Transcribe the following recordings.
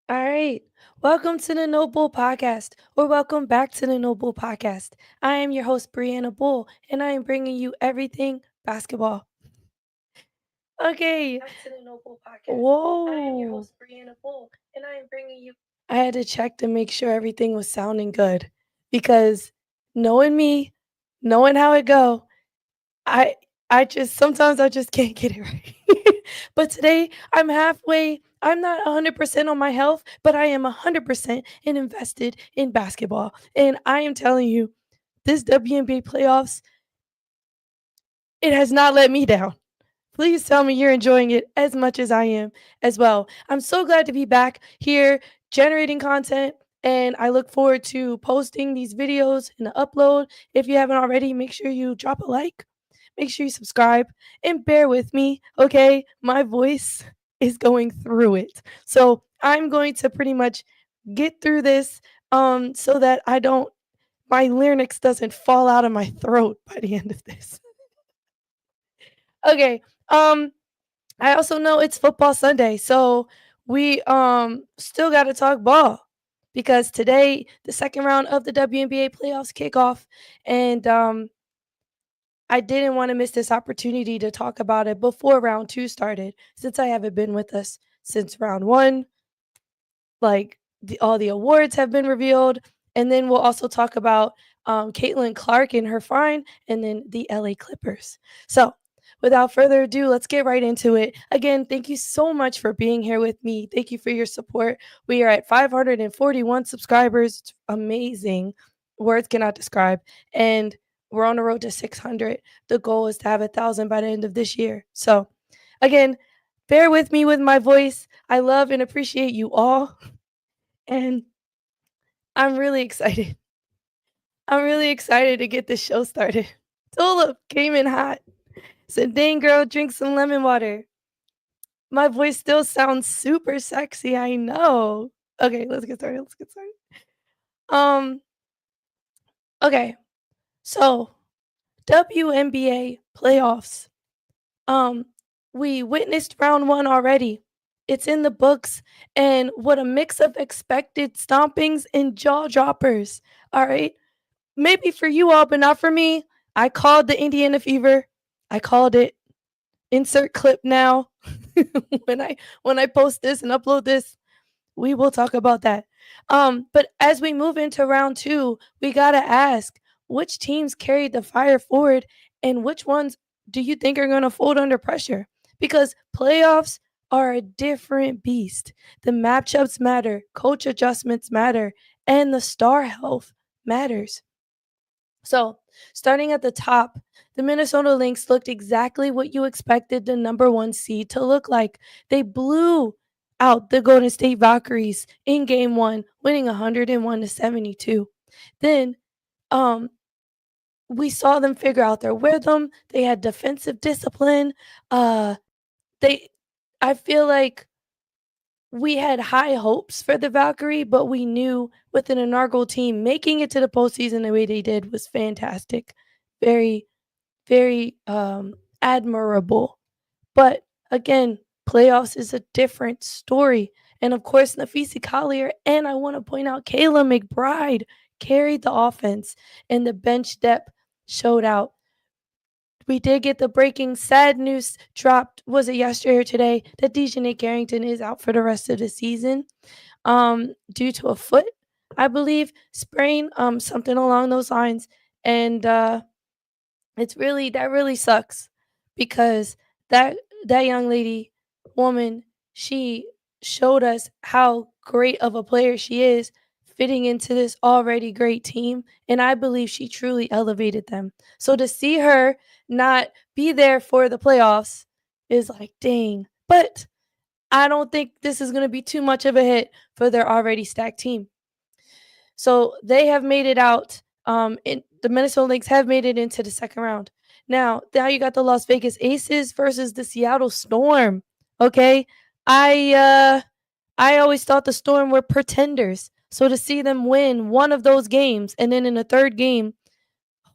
All right. Welcome to the No Bull Podcast, or welcome back to the No Bull Podcast. I am your host, Brianna Bull, and I am bringing you everything basketball. Okay. Back to the No Bull Podcast. I am your Whoa. host, Brianna Bull, and I am bringing you. I had to check to make sure everything was sounding good because knowing me, knowing how it go, I I just can't get it right. But today I'm halfway. I'm not 100% on my health, but I am 100% and invested in basketball. And I am telling you, this WNBA playoffs, it has not let me down. Please tell me you're enjoying it as much as I am as well. I'm so glad to be back here generating content, and I look forward to posting these videos in the upload. If you haven't already, make sure you drop a like, make sure you subscribe, and bear with me, okay? My voice is going through it. So I'm going to pretty much get through this so that I don't my larynx doesn't fall out of my throat by the end of this. Okay. Um I also know it's football Sunday, so we still got to talk ball because today the second round of the WNBA playoffs kick off, and I didn't want to miss this opportunity to talk about it before round 2 started since I haven't been with us since round 1. Like all the awards have been revealed, and then we'll also talk about Caitlin Clark in her fine, and then the LA Clippers. So without further ado, let's get right into it. Again, thank you so much for being here with me. Thank you for your support. We are at 541 subscribers. It's amazing. Words cannot describe. And we're on the road to 600. The goal is to have 1,000 by the end of this year. So, again, bear with me with my voice. I love and appreciate you all. And I'm really excited. I'm really excited to get this show started. Tulip came in hot. Said, dang girl, drink some lemon water. My voice still sounds super sexy, I know. Okay, let's get started. Let's get started. Um, okay. So WNBA playoffs. Um, we witnessed round 1 already. It's in the books, and what a mix of expected stompings and jaw droppers. All right. Maybe for you all, but not for me. I called the Indiana fever. I called it. Insert clip now. when I post this and upload this, we will talk about that. But as we move into round 2, we gotta ask which teams carried the fire forward and which ones do you think are gonna fold under pressure? Because playoffs are a different beast. The matchups matter, coach adjustments matter, and the star health matters. So, starting at the top, the Minnesota Lynx looked exactly what you expected the number 1 seed to look like. They blew out the Golden State Valkyries in game 1, winning 101-72. Then, um we saw them figure out their rhythm. They had defensive discipline. Uh they I feel like we had high hopes for the Valkyrie, but we knew with an inaugural team making it to the postseason the way they did was fantastic. Very, very admirable. But again, playoffs is a different story. And of course, Nafisi Collier and I want to point out Kayla McBride carried the offense, and the bench depth showed out. We did get the breaking sad news dropped, was it yesterday or today, that Dejanay Carrington is out for the rest of the season due to a foot, I believe, sprain, something along those lines. And it's really that really sucks because that that young lady, woman, she showed us how great of a player she is fitting into this already great team, and I believe she truly elevated them. So to see her not be there for the playoffs is like, dang. But I don't think this is going to be too much of a hit for their already stacked team. So they have made it out. The Minnesota Lynx have made it into the second round. Now you got the Las Vegas Aces versus the Seattle Storm. Okay, I uh, I always thought the Storm were pretenders. So to see them win one of those games and then in the third game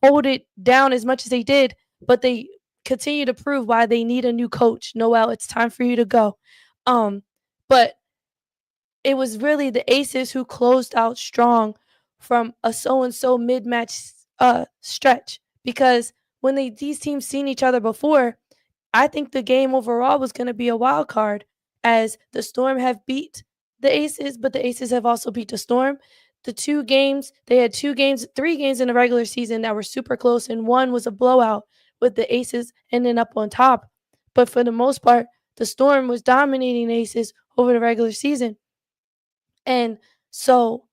hold it down as much as they did, but they continue to prove why they need a new coach. Noel, it's time for you to go. Um, but it was really the Aces who closed out strong from a so and so mid-match stretch because when these teams seen each other before, I think the game overall was going to be a wild card as the Storm have beat the Aces, but the Aces have also beat the Storm. The two games, they had three games in the regular season that were super close, and one was a blowout with the Aces ending up on top. But for the most part, the Storm was dominating the Aces over the regular season. And so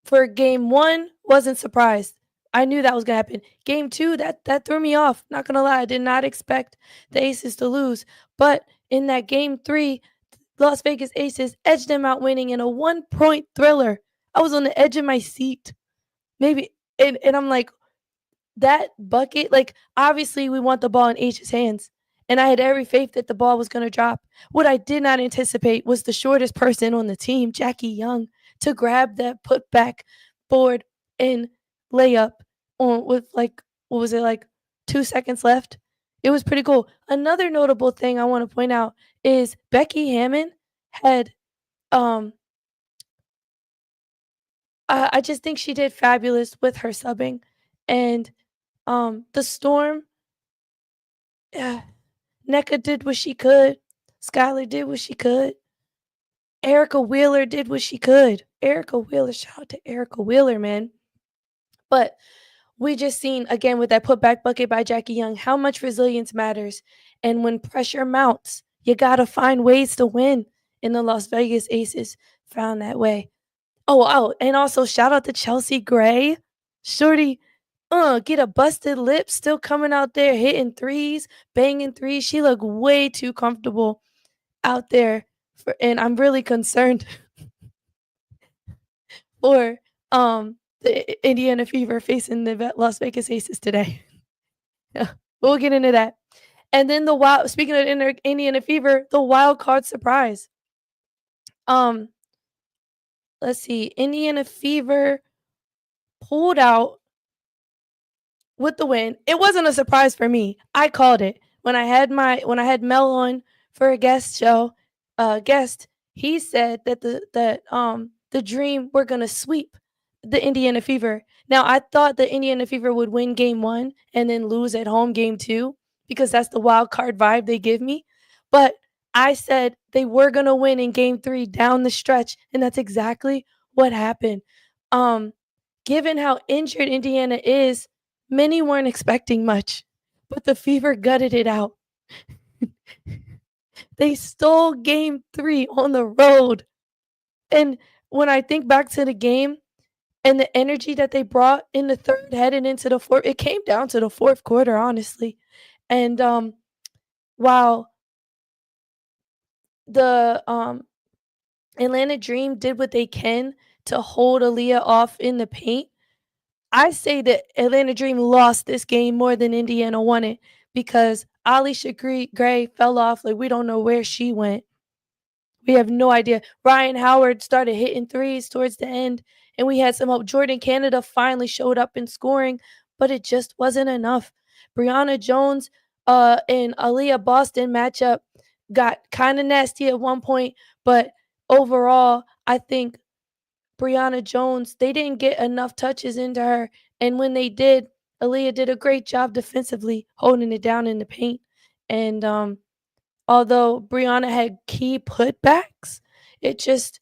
for game 1, wasn't surprised. I knew that was gonna happen. Game 2, that threw me off, not gonna lie, I did not expect the Aces to lose, but in that game 3, Las Vegas Aces edged them out winning in a one-point thriller. I was on the edge of my seat. Maybe and I'm like, that bucket, like, obviously, we want the ball in H's hands, and I had every faith that the ball was gonna drop. What I did not anticipate was the shortest person on the team, Jackie Young, to grab that putback board and layup on with, like, what was it, like, 2 seconds left? It was pretty cool. Another notable thing I wanna point out is Becky Hammon had, um I just think she did fabulous with her subbing, and, the Storm, yeah, Nneka did what she could. Skylar did what she could. Erica Wheeler did what she could. Erica Wheeler, shout out to Erica Wheeler, man. But we just seen again with that putback bucket by Jackie Young how much resilience matters. And when pressure mounts, you gotta find ways to win. And the Las Vegas Aces found that way. Oh, and also shout out to Chelsea Gray. Shorty, get a busted lip, still coming out there hitting threes, banging threes. She looked way too comfortable out there for, and I'm really concerned for the Indiana Fever facing the Las Vegas Aces today. Yeah, we'll get into that. And then the wild speaking of Indiana Fever, the wild card surprise. Um, let's see. Indiana Fever pulled out with the win. It wasn't a surprise for me. I called it. When I had Mel on for a guest, he said that the Dream were gonna sweep the Indiana Fever. Now I thought the Indiana Fever would win game 1 and then lose at home game 2 because that's the wild card vibe they give me. But I said they were gonna win in game 3 down the stretch, and that's exactly what happened. Um, Given how injured Indiana is, many weren't expecting much, but the Fever gutted it out. They stole game 3 on the road. And when I think back to the game and the energy that they brought in the third heading into the fourth, it came down to the fourth quarter, honestly. And while the Atlanta Dream did what they can to hold Aaliyah off in the paint, I say that Atlanta Dream lost this game more than Indiana won it because Alicia Gray fell off. Like, we don't know where she went. We have no idea. Ryan Howard started hitting threes towards the end, and we had some hope. Jordan Canada finally showed up in scoring, but it just wasn't enough. Brianna Jones and Aaliyah Boston matchup got kind of nasty at one point, but overall, I think Brianna Jones, they didn't get enough touches into her. And when they did, Aaliyah did a great job defensively holding it down in the paint. And although Brianna had key putbacks, it just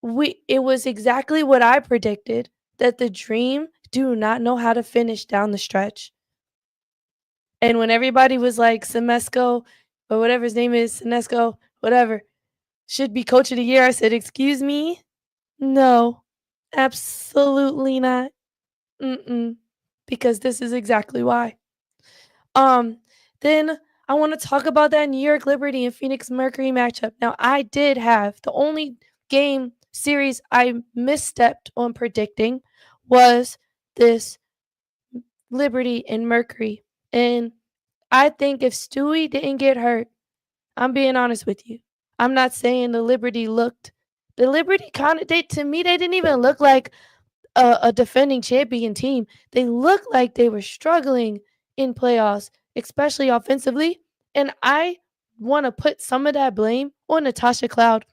it was exactly what I predicted, that the Dream do not know how to finish down the stretch. And when everybody was like Semesco or whatever his name is, Senesco, whatever, should be coach of the year, I said, "Excuse me? No. Absolutely not. Mm-mm." Because this is exactly why. Um, then I want to talk about that New York Liberty and Phoenix Mercury matchup. Now, I did have the only game series I misstepped on predicting was this Liberty and Mercury. And I think if Stewie didn't get hurt, I'm being honest with you. I'm not saying the Liberty kind of, they, to me, they didn't even look like a defending champion team. They looked like they were struggling in playoffs, especially offensively. And I want to put some of that blame on Natasha Cloud.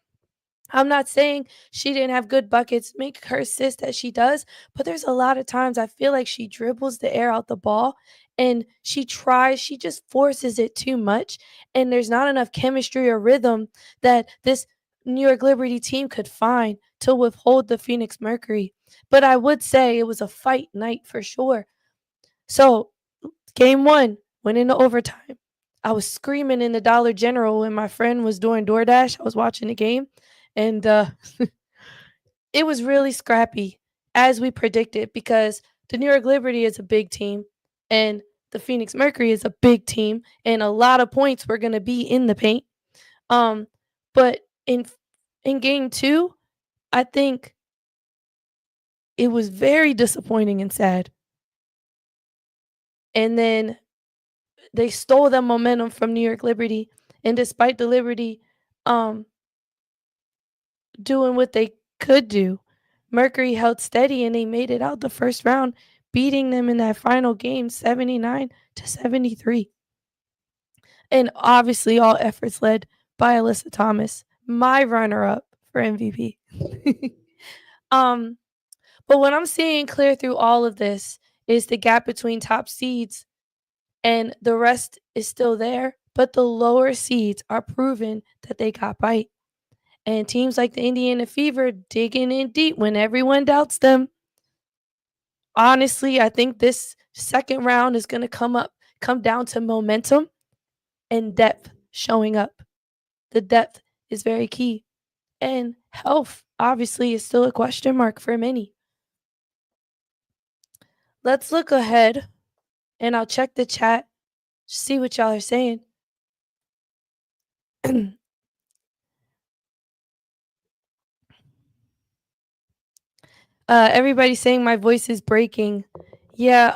I'm not saying she didn't have good buckets, make her assist that she does, but there's a lot of times I feel like she dribbles the air out the ball and she just forces it too much. And there's not enough chemistry or rhythm that this New York Liberty team could find to withhold the Phoenix Mercury. But I would say it was a fight night for sure. So, game one went into overtime. I was screaming in the Dollar General when my friend was doing DoorDash. I was watching the game, and it was really scrappy, as we predicted, because the New York Liberty is a big team, and the Phoenix Mercury is a big team, and a lot of points were going to be in the paint. Um, but in game two, I think it was very disappointing and sad. And then they stole the momentum from New York Liberty, and despite the Liberty um, doing what they could do, Mercury held steady and they made it out the first round, beating them in that final game 79-73. And obviously, all efforts led by Alyssa Thomas, my runner up for MVP. um, but what I'm seeing clear through all of this is the gap between top seeds and the rest is still there, but the lower seeds are proven that they got bite. And teams like the Indiana Fever digging in deep when everyone doubts them. Honestly, I think this second round is going to come down to momentum and depth showing up. The depth is very key. And health, obviously, is still a question mark for many. Let's look ahead and I'll check the chat, see what y'all are saying. Everybody's saying my voice is breaking. Yeah,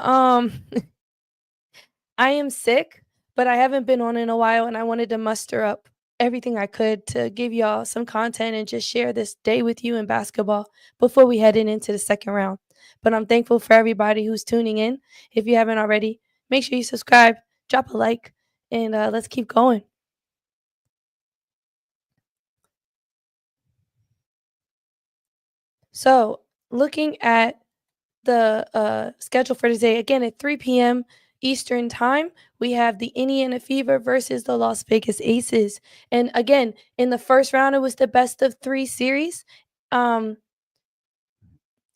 I am sick, but I haven't been on in a while and I wanted to muster up everything I could to give y'all some content and just share this day with you in basketball before we head into the second round. But I'm thankful for everybody who's tuning in. If you haven't already, make sure you subscribe, drop a like, and let's keep going. So, looking at the schedule for today, again at 3 p.m. Eastern Time, we have the Indiana Fever versus the Las Vegas Aces. And again, in the first round, it was the best of three series. Um,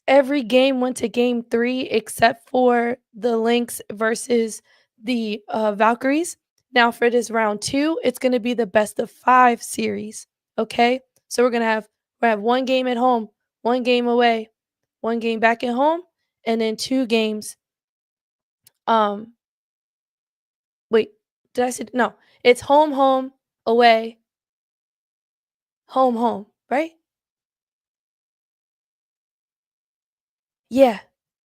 every game went to game three except for the Lynx versus the Valkyries. Now, for this round two, it's going to be the best of five series. Okay. So we're gonna have one game at home, one game away, one game back at home, and then two games. Um, wait, did I say no? It's home, home, away, home, home, right? Yeah,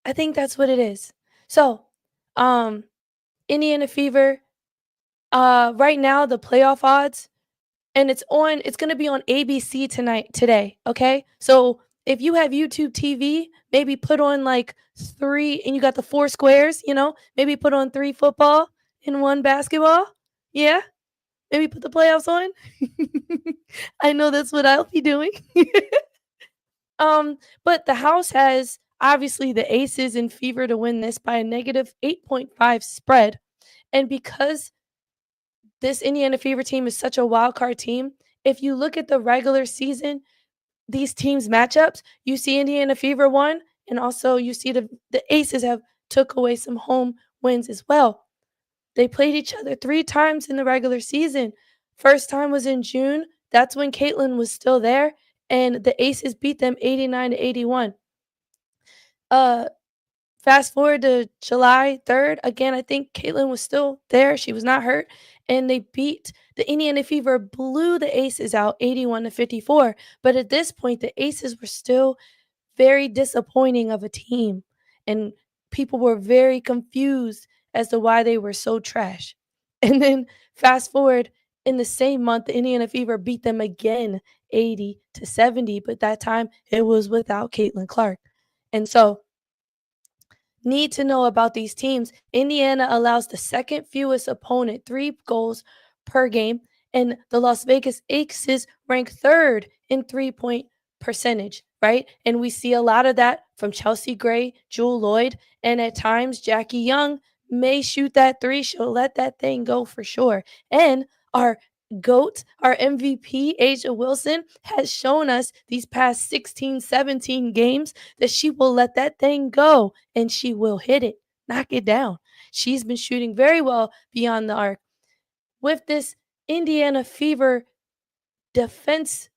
I think that's what it is. So, um, Indiana Fever. Right now the playoff odds, and it's gonna be on ABC today. Okay, so if you have YouTube TV, maybe put on like three, and you got the four squares. Maybe put on three football and one basketball. Yeah, maybe put the playoffs on. I know that's what I'll be doing. But the house has obviously the Aces and Fever to win this by a negative 8.5 spread. And because this Indiana Fever team is such a wild card team, if you look at the regular season, these teams matchups, you see Indiana Fever won, and also you see the Aces have took away some home wins as well. They played each other three times in the regular season. First time was in June. That's when Caitlin was still there, and the Aces beat them 89-81. Uh, Fast forward to July 3rd. Again, I think Caitlin was still there. She was not hurt, and they beat the Indiana Fever, blew the Aces out 81-54. But at this point, the Aces were still very disappointing of a team, and people were very confused as to why they were so trash. And then fast forward in the same month, the Indiana Fever beat them again 80-70, but that time it was without Caitlin Clark. And so, need to know about these teams. Indiana allows the second fewest opponent 3 goals per game, And the Las Vegas Aces rank third in 3-point percentage, right? And we see a lot of that from Chelsea Gray, Jewel Lloyd, and at times Jackie Young may shoot that three. She'll let that thing go for sure. And our GOAT, our MVP, Asia Wilson, has shown us these past 16, 17 games that she will let that thing go and she will hit it, knock it down. She's been shooting very well beyond the arc. With this Indiana Fever defense,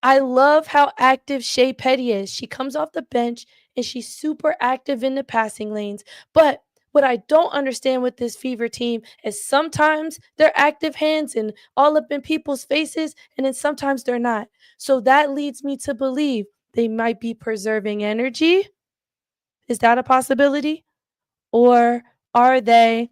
I love how active Shea Petty is. She comes off the bench and she's super active in the passing lanes. But what I don't understand with this Fever team is sometimes they're active hands and all up in people's faces, and then sometimes they're not. So that leads me to believe they might be preserving energy. Is that a possibility? Or are they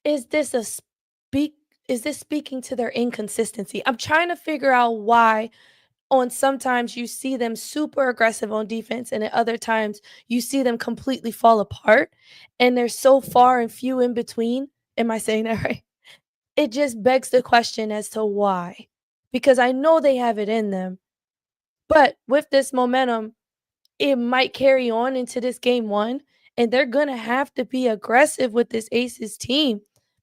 is this a speak is this speaking to their inconsistency? I'm trying to figure out why on sometimes you see them super aggressive on defense and at other times you see them completely fall apart and they're so far and few in between. Am I saying that right? It just begs the question as to why. Because I know they have it in them. But with this momentum, it might carry on into this game one, and they're going to have to be aggressive with this Aces team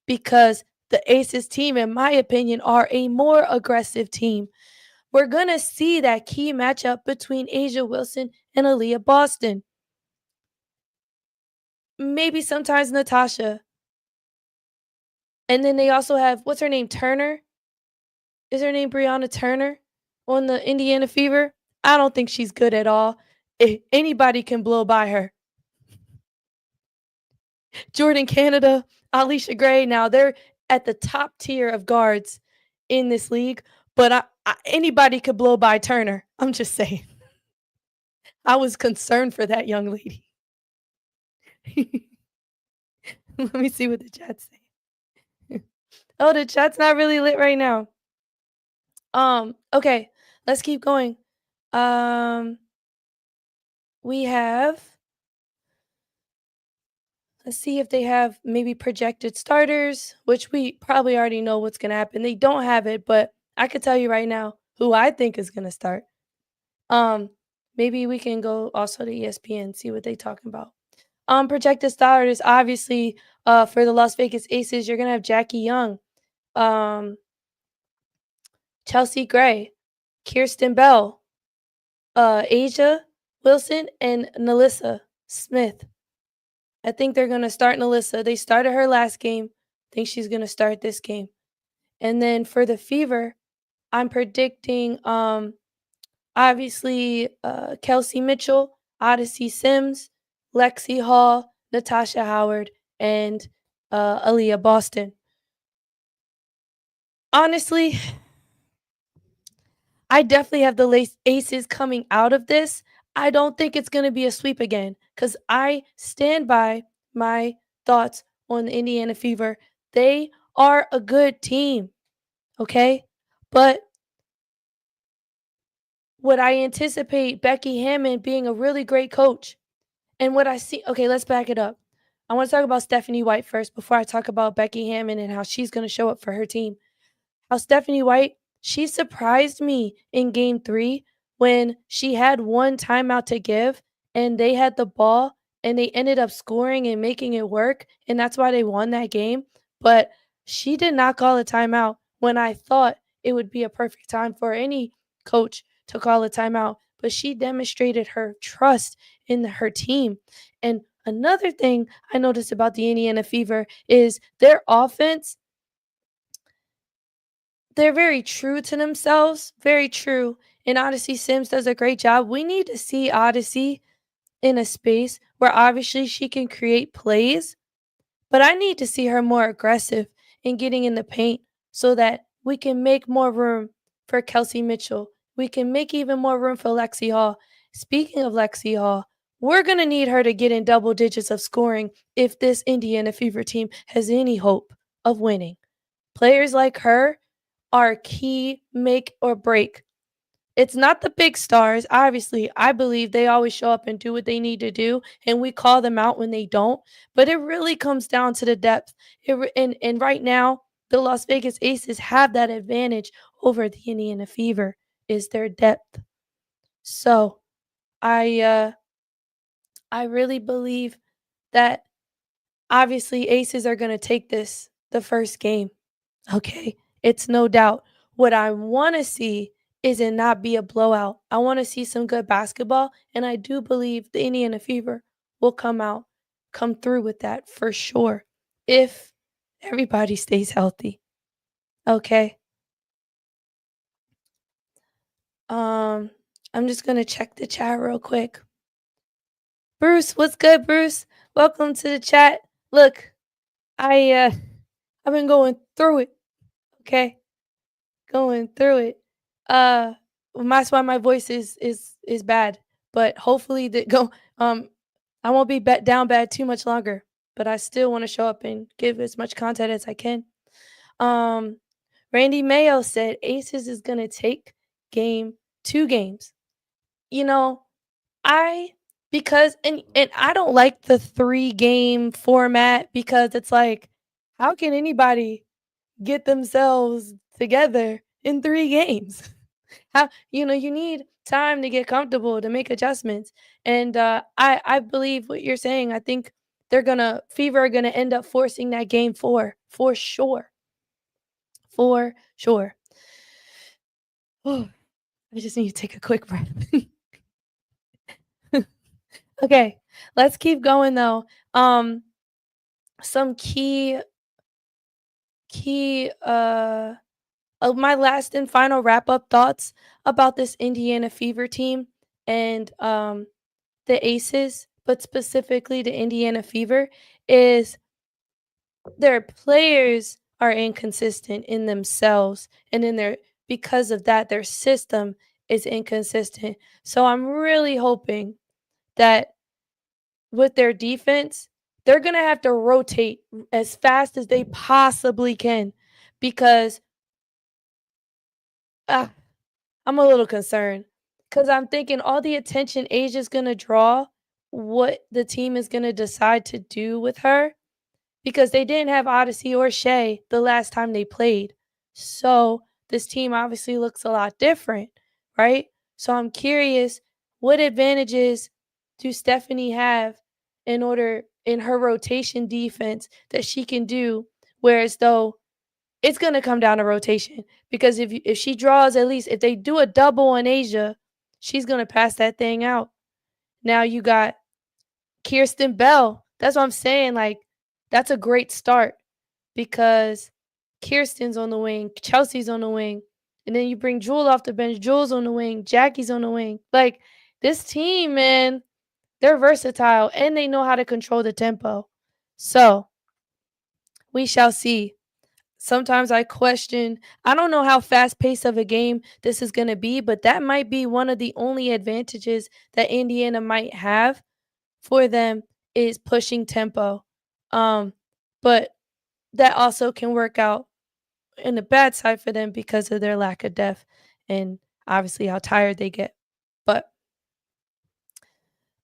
because the Aces team, in my opinion, are a more aggressive team. We're going to see that key matchup between Asia Wilson and Aaliyah Boston. Maybe sometimes Natasha. And then they also have, what's her name? Turner? Is her name Brianna Turner on the Indiana Fever? I don't think she's good at all. Anybody can blow by her. Jordan Canada, Alicia Gray. Now they're at the top tier of guards in this league, but anybody could blow by Turner. I'm just saying. I was concerned for that young lady. Let me see what the chat's saying. Oh, the chat's not really lit right now. Okay, let's keep going. We have let's see if they have maybe projected starters, which we probably already know what's going to happen. They don't have it, but I could tell you right now who I think is going to start. Um, Maybe we can go also to ESPN see what they talking about. Projected starters obviously for the Las Vegas Aces, you're going to have Jackie Young, um, Chelsea Gray, Kirsten Bell, Asia Wilson, and Nalissa Smith. I think they're going to start Nalissa. They started her last game. I think she's going to start this game. And then for the Fever, I'm predicting obviously Kelsey Mitchell, Odyssey Sims, Lexi Hall, Natasha Howard, and Aaliyah Boston. Honestly, I definitely have the Aces coming out of this. I don't think it's going to be a sweep again because I stand by my thoughts on the Indiana Fever. They are a good team, okay? But would I anticipate Becky Hammond being a really great coach? And what I see, okay, let's back it up. I want to talk about Stephanie White first before I talk about Becky Hammond and how she's going to show up for her team. How Stephanie White, she surprised me in game 3 when she had one timeout to give and they had the ball and they ended up scoring and making it work. And that's why they won that game. But she did not call a timeout when I thought it would be a perfect time for any coach to call a timeout. But she demonstrated her trust in her team. And another thing I noticed about the Indiana Fever is their offense, they're very true to themselves, very true. And Odyssey Sims does a great job. We need to see Odyssey in a space where obviously she can create plays, but I need to see her more aggressive in getting in the paint so that we can make more room for Kelsey Mitchell. We can make even more room for Lexi Hall. Speaking of Lexi Hall, we're going to need her to get in double digits of scoring if this Indiana Fever team has any hope of winning. Players like her are key make or break. It's not the big stars. Obviously, I believe they always show up and do what they need to do, and we call them out when they don't. But it really comes down to the depth. And right now, the Las Vegas Aces have that advantage over the Indiana Fever is their depth. So I uh I really believe that obviously Aces are gonna take this the first game. Okay. It's no doubt. What I want to see is it not be a blowout. I want to see some good basketball. And I do believe the Indiana Fever will come through with that for sure. If everybody stays healthy. Okay. Um, I'm just gonna check the chat real quick. Bruce, what's good, Bruce? Welcome to the chat. Look, I've been going through it. Okay. Going through it. Uh, that's why my voice is bad, but hopefully the go I won't be down bad too much longer, but I still wanna show up and give as much content as I can. Um, Randy Mayo said Aces is gonna take game 2 games. You know, I because and I don't like the 3-game format because it's like, how can anybody get themselves together in 3 games? How you need time to get comfortable, to make adjustments, and, I believe what you're saying. I think Fever are gonna end up forcing that game 4, for sure, for sure. I just need to take a quick breath. Okay, let's keep going though. Some key, of my last and final wrap up thoughts about this Indiana Fever team and the Aces, but specifically the Indiana Fever, is their players are inconsistent in themselves and in their because of that their system is inconsistent. So I'm really hoping that with their defense, they're going to have to rotate as fast as they possibly can because ah, I'm a little concerned because I'm thinking all the attention Asia's gonna draw, what the team is gonna decide to do with her because they didn't have Odyssey or Shay the last time they played. So this team obviously looks a lot different, right? So I'm curious, what advantages do Stephanie have in her rotation defense that she can do, whereas though it's gonna come down to rotation because if she draws at least if they do a double on Asia, she's gonna pass that thing out. Now you got Kirsten Bell. That's what I'm saying. Like, that's a great start because Kirsten's on the wing, Chelsea's on the wing, and then you bring Jewel off the bench. Jewel's on the wing, Jackie's on the wing. Like this team, man, they're versatile and they know how to control the tempo. So we shall see. Sometimes I question, I don't know how fast paced of a game this is going to be, but that might be one of the only advantages that Indiana might have for them is pushing tempo. Um, but that also can work out in the bad side for them because of their lack of depth and obviously how tired they get. But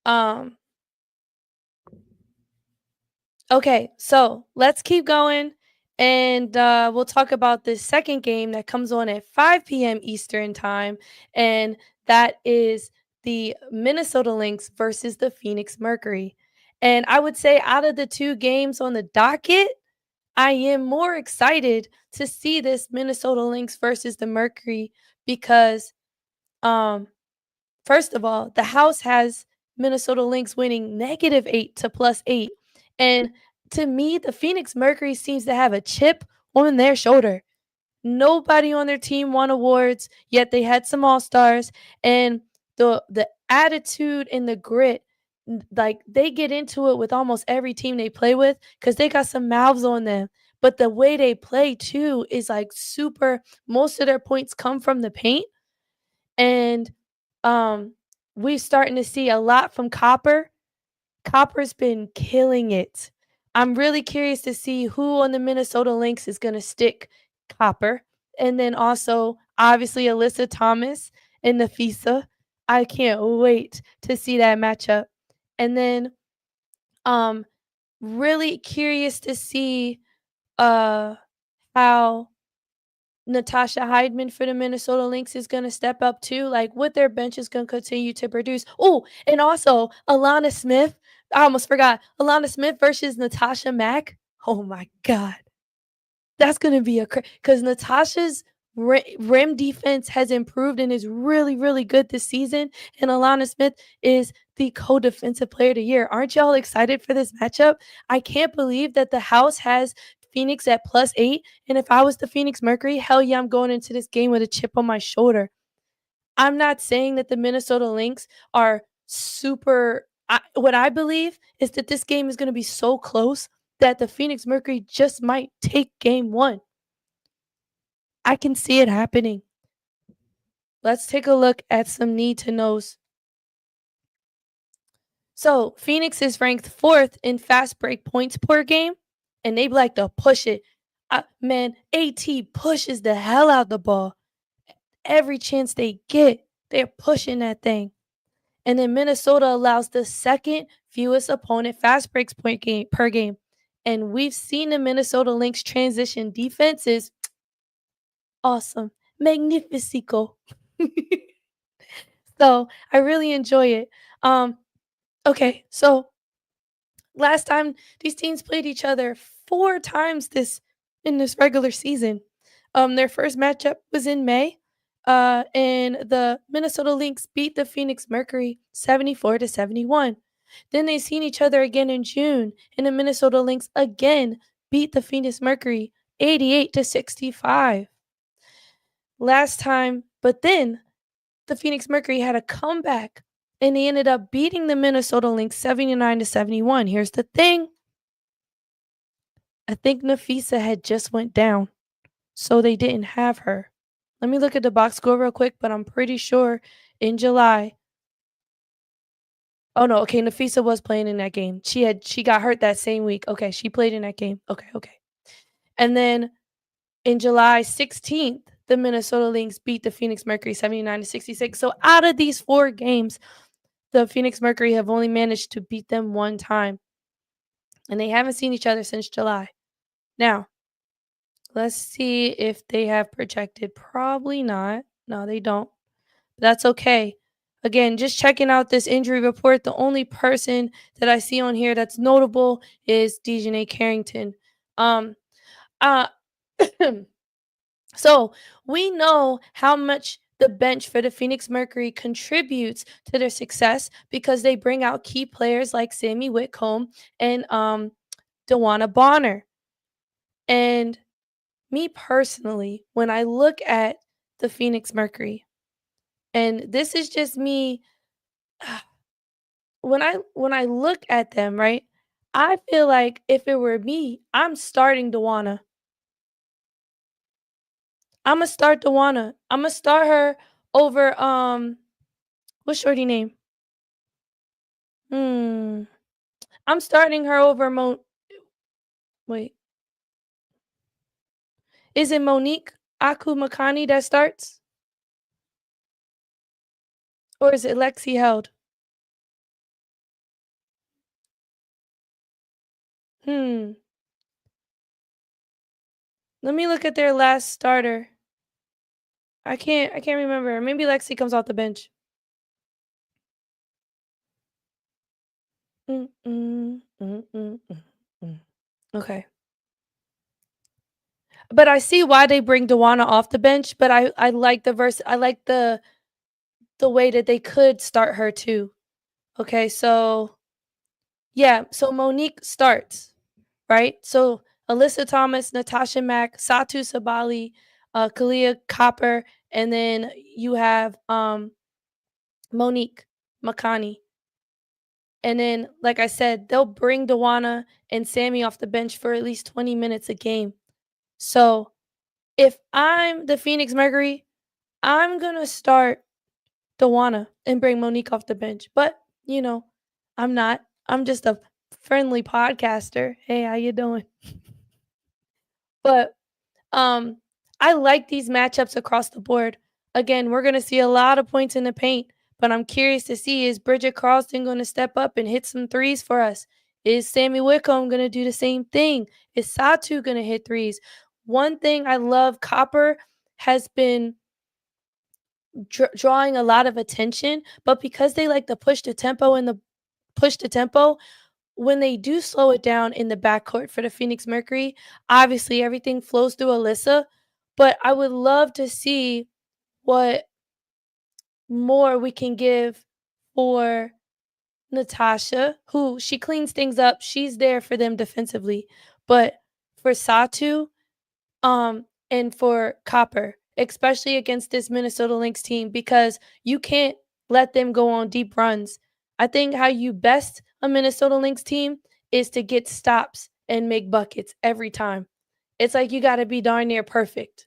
um okay, so let's keep going and we'll talk about this second game that comes on at 5 p.m. Eastern time, and that is the Minnesota Lynx versus the Phoenix Mercury. And I would say out of the two games on the docket, I am more excited to see this Minnesota Lynx versus the Mercury because um first of all, the house has Minnesota Lynx winning -8 to +8. And to me, the Phoenix Mercury seems to have a chip on their shoulder. Nobody on their team won awards, yet they had some all-stars and the attitude and the grit, like they get into it with almost every team they play with cuz they got some mouths on them. But the way they play too is like super most of their points come from the paint and um, we're starting to see a lot from Copper. Copper's been killing it. I'm really curious to see who on the Minnesota Lynx is going to stick Copper. And then also, obviously, Alyssa Thomas and Nafisa. I can't wait to see that matchup. And then um really curious to see uh how Natasha Heidman for the Minnesota Lynx is gonna step up too, like what their bench is gonna continue to produce. Oh, and also Alana Smith. I almost forgot. Alana Smith versus Natasha Mack. Oh my god. That's gonna be a because Natasha's rim defense has improved and is really, really good this season, and Alana Smith is the co-defensive player of the year. Aren't y'all excited for this matchup? I can't believe that the house has Phoenix at +8, and if I was the Phoenix Mercury, hell yeah, I'm going into this game with a chip on my shoulder. I'm not saying that the Minnesota Lynx are super. What I believe is that this game is going to be so close that the Phoenix Mercury just might take game one. I can see it happening. Let's take a look at some need to knows. So, Phoenix is ranked fourth in fast break points per game, and they like to push it. Man, AT pushes the hell out the ball. Every chance they get, they're pushing that thing. And then Minnesota allows the second fewest opponent fast breaks per game. And we've seen the Minnesota Lynx transition defense is awesome. Magnifico. So I really enjoy it. Okay, so last time these teams played each other 4 times in this regular season. Their first matchup was in May, and the Minnesota Lynx beat the Phoenix Mercury 74-71. Then they seen each other again in June, and the Minnesota Lynx again beat the Phoenix Mercury 88-65. Last time, but then the Phoenix Mercury had a comeback and they ended up beating the Minnesota Lynx 79-71. Here's the thing. I think Nafisa had just went down, so they didn't have her. Let me look at the box score real quick, but I'm pretty sure in July. Oh no, okay, Nafisa was playing in that game. She got hurt that same week. Okay, she played in that game. Okay, okay. And then in July 16th, the Minnesota Lynx beat the Phoenix Mercury 79-66. So out of these 4 games, the Phoenix Mercury have only managed to beat them 1 time. And they haven't seen each other since July. Now, let's see if they have projected. Probably not. No, they don't. But that's okay. Again, just checking out this injury report. The only person that I see on here that's notable is Dejanay Carrington. Um, uh, so we know how much the bench for the Phoenix Mercury contributes to their success because they bring out key players like Sammy Whitcomb and DeWanna Bonner. And me personally, when I look at the Phoenix Mercury, and this is just me, when I look at them, right? I feel like if it were me, I'm starting DeWanna. I'ma start DeWanna. I'ma start her over what's shorty name? Hmm. I'm starting her over wait. Is it Monique Akumakani that starts? Or is it Lexi Held? Hmm. Let me look at their last starter. I can't remember. Maybe Lexi comes off the bench. Mm, mm, mm, mm, mm, mm. Okay. But I see why they bring Dewana off the bench, but I like I like the way that they could start her too. Okay, so yeah, so Monique starts, right? So Alyssa Thomas, Natasha Mack, Satu Sabali, Kalia Copper, and then you have Monique Makani. And then, like I said, they'll bring Dewana and Sammy off the bench for at least 20 minutes a game. So if I'm the Phoenix Mercury, I'm gonna start Dewana and bring Monique off the bench. But I'm not. I'm just a friendly podcaster. Hey, how you doing? But I like these matchups across the board. again, we're gonna see a lot of points in the paint, but I'm curious to see, is Bridget Carlson gonna step up and hit some threes for us? Is Sammy Whitcomb gonna do the same thing? Is Satu gonna hit threes? One thing I love, Copper has been drawing a lot of attention, but because they like to push the tempo, when they do slow it down in the backcourt for the Phoenix Mercury, obviously everything flows through Alyssa, but I would love to see what more we can give for Natasha, who she cleans things up. She's there for them defensively. But for Satu, and for Copper, especially against this Minnesota Lynx team, because you can't let them go on deep runs. I think how you best a Minnesota Lynx team is to get stops and make buckets every time. It's like you got to be darn near perfect.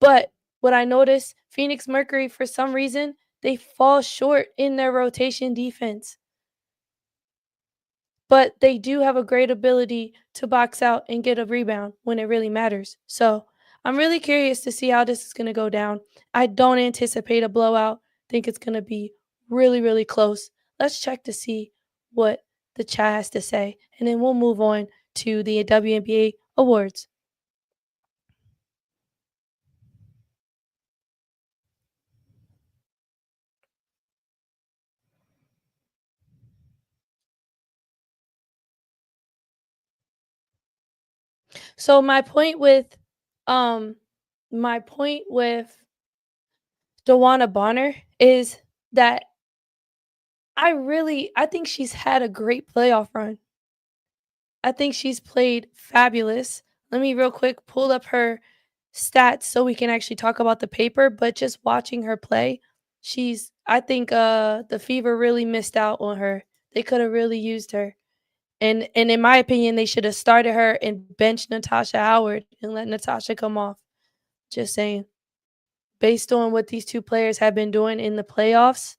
But what I notice, Phoenix Mercury, for some reason, they fall short in their rotation defense. But they do have a great ability to box out and get a rebound when it really matters. So I'm really curious to see how this is going to go down. I don't anticipate a blowout. Think it's going to be really, really close. Let's check to see what the chat has to say, and then we'll move on to the WNBA awards. So um my point with Dewana Bonner is that I think she's had a great playoff run. I think she's played fabulous. Let me real quick pull up her stats so we can actually talk about the paper, but just watching her play, I think the Fever really missed out on her. They could have really used her. And in my opinion, they should have started her and benched Natasha Howard and let Natasha come off. Just saying. Based on what these two players have been doing in the playoffs,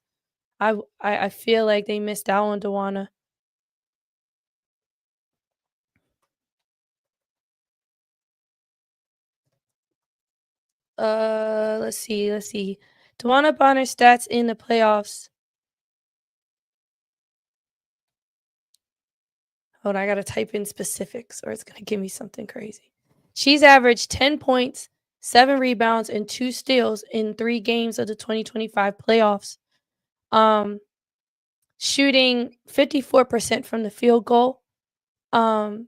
I feel like they missed out on Dewana. Let's see. Dewana Bonner stats in the playoffs. Hold on, I gotta type in specifics or it's gonna give me something crazy. She's averaged 10 points, 7 rebounds, and 2 steals in 3 games of the 2025 playoffs. Um, Shooting 54% from the field goal. Um,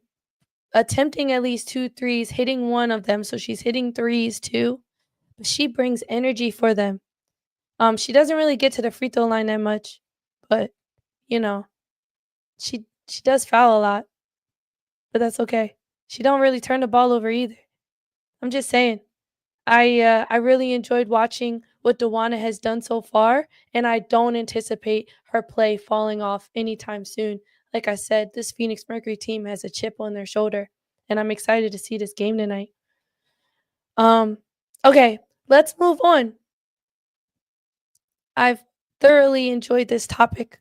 Attempting at least 2 threes, hitting one of them, so she's hitting threes too. But she brings energy for them. She doesn't really get to the free throw line that much, but you know, she does foul a lot, but that's okay. She don't really turn the ball over either. I'm just saying. I really enjoyed watching what Dewana has done so far, and I don't anticipate her play falling off anytime soon. Like I said, this Phoenix Mercury team has a chip on their shoulder, and I'm excited to see this game tonight. Um, okay, let's move on. I've thoroughly enjoyed this topic,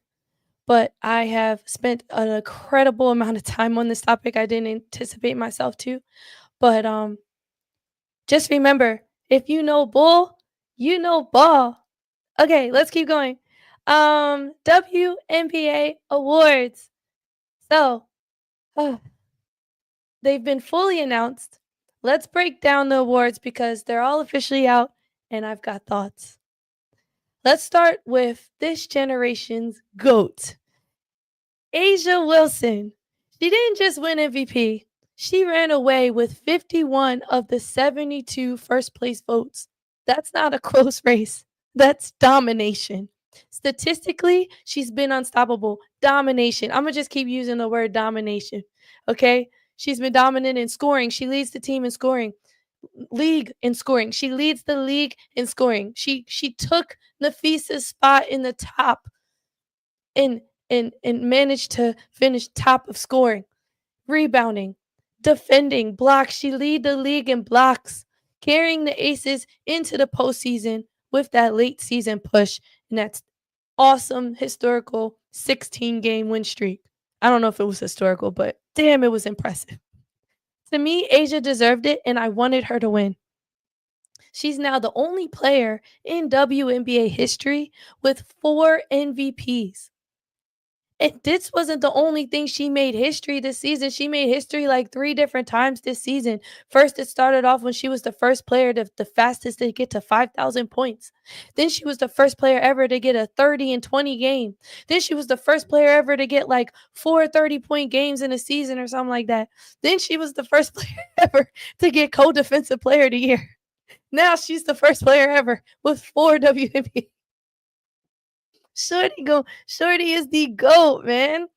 but I have spent an incredible amount of time on this topic. I didn't anticipate myself to, but just remember, if you know bull, you know ball. Okay, let's keep going. WNBA awards. So, they've been fully announced. Let's break down the awards because they're all officially out and I've got thoughts. Let's start with this generation's GOAT, Asia Wilson. She didn't just win MVP. She ran away with 51 of the 72 first place votes. That's not a close race. That's domination. Statistically, she's been unstoppable. Domination. I'm going to just keep using the word domination. Okay? She's been dominant in scoring. She leads the team in scoring. League in scoring. She leads the league in scoring. She took Nafisa's spot in the top and and managed to finish top of scoring, rebounding, defending, blocks. She lead the league in blocks, carrying the Aces into the postseason with that late season push and that awesome historical 16-game win streak. I don't know if it was historical, but damn, it was impressive. To me, Asia deserved it, and I wanted her to win. She's now the only player in WNBA history with 4 MVPs. And this wasn't the only thing she made history this season. She made history like 3 different times this season. First, it started off when she was the first player the fastest to get to 5,000 points. Then she was the first player ever to get a 30 and 20 game. Then she was the first player ever to get like 4 30-point games in a season or something like that. Then she was the first player ever to get co-defensive player of the year. Now she's the first player ever with 4 WNBA. Shorty is the GOAT, man.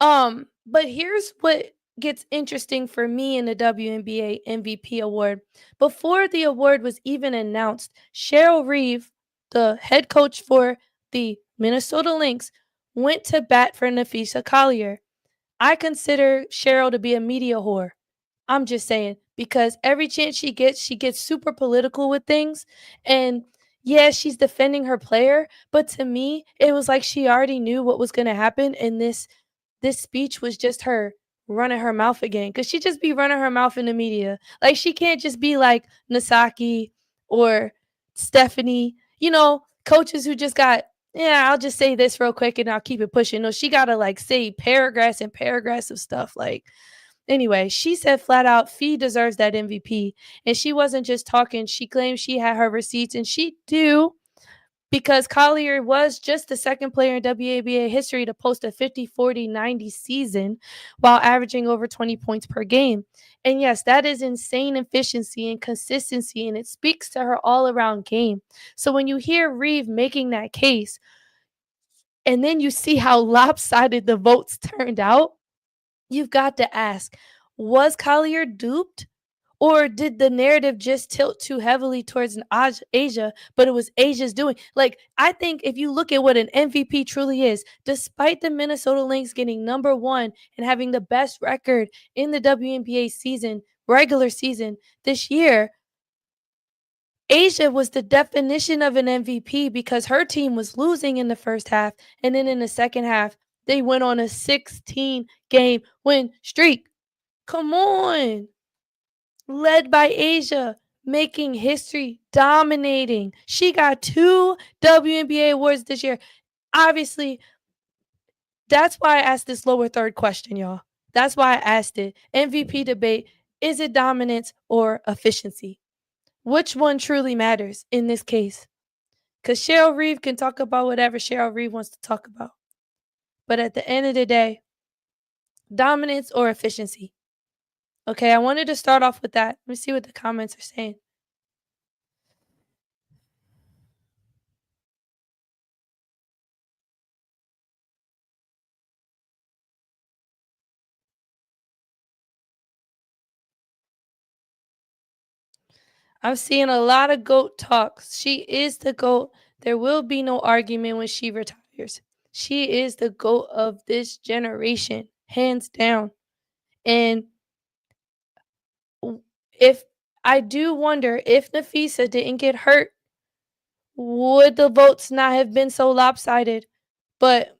But here's what gets interesting for me in the WNBA MVP award. Before the award was even announced, Cheryl Reeve, the head coach for the Minnesota Lynx, went to bat for Nafisa Collier. I consider Cheryl to be a media whore. I'm just saying, because every chance she gets super political with things. And yeah, she's defending her player, but to me, it was like she already knew what was going to happen. And this speech was just her running her mouth again, because she just be running her mouth in the media. Like, she can't just be like Nasaki or Stephanie, coaches who just got, yeah, I'll just say this real quick and I'll keep it pushing. No, she got to like say paragraphs and paragraphs of stuff. Like, anyway, she said flat out, Fee deserves that MVP. And she wasn't just talking. She claimed she had her receipts, and she do, because Collier was just the second player in WNBA history to post a 50, 40, 90 season while averaging over 20 points per game. And yes, that is insane efficiency and consistency, and it speaks to her all around game. So when you hear Reeve making that case, and then you see how lopsided the votes turned out, you've got to ask, was Collier duped? Or did the narrative just tilt too heavily towards Asia, but it was Asia's doing? Like, I think if you look at what an MVP truly is, despite the Minnesota Lynx getting number one and having the best record in the WNBA season, regular season this year, Asia was the definition of an MVP because her team was losing in the first half. And then in the second half, they went on a 16-game win streak. Come on. Led by Asia, making history, dominating. She got 2 WNBA awards this year. Obviously, that's why I asked this lower third question, y'all. That's why I asked it. MVP debate, is it dominance or efficiency? Which one truly matters in this case? Because Cheryl Reeve can talk about whatever Cheryl Reeve wants to talk about. But at the end of the day, dominance or efficiency? Okay, I wanted to start off with that. Let me see what the comments are saying. I'm seeing a lot of GOAT talks. She is the GOAT. There will be no argument when she retires. She is the GOAT of this generation, hands down. And if I do wonder, if Nafisa didn't get hurt, would the votes not have been so lopsided? But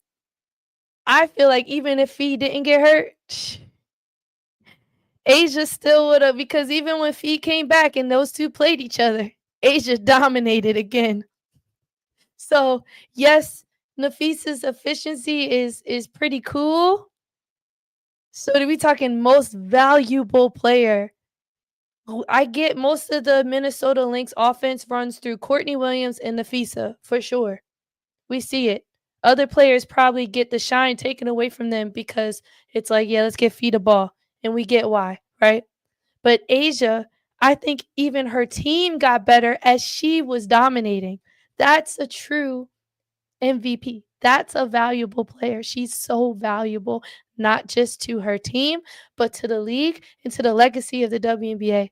I feel like even if Fee didn't get hurt, Asia still would have, because even when Fee came back and those two played each other, Asia dominated again. So yes, Nafisa's efficiency is pretty cool. So to be talking most valuable player, I get most of the Minnesota Lynx offense runs through Courtney Williams and Nafisa for sure. We see it. Other players probably get the shine taken away from them because it's like, yeah, let's get Fee the ball. And we get why, right? But Asia, I think even her team got better as she was dominating. That's a true MVP. That's a valuable player. She's so valuable, not just to her team, but to the league and to the legacy of the WNBA.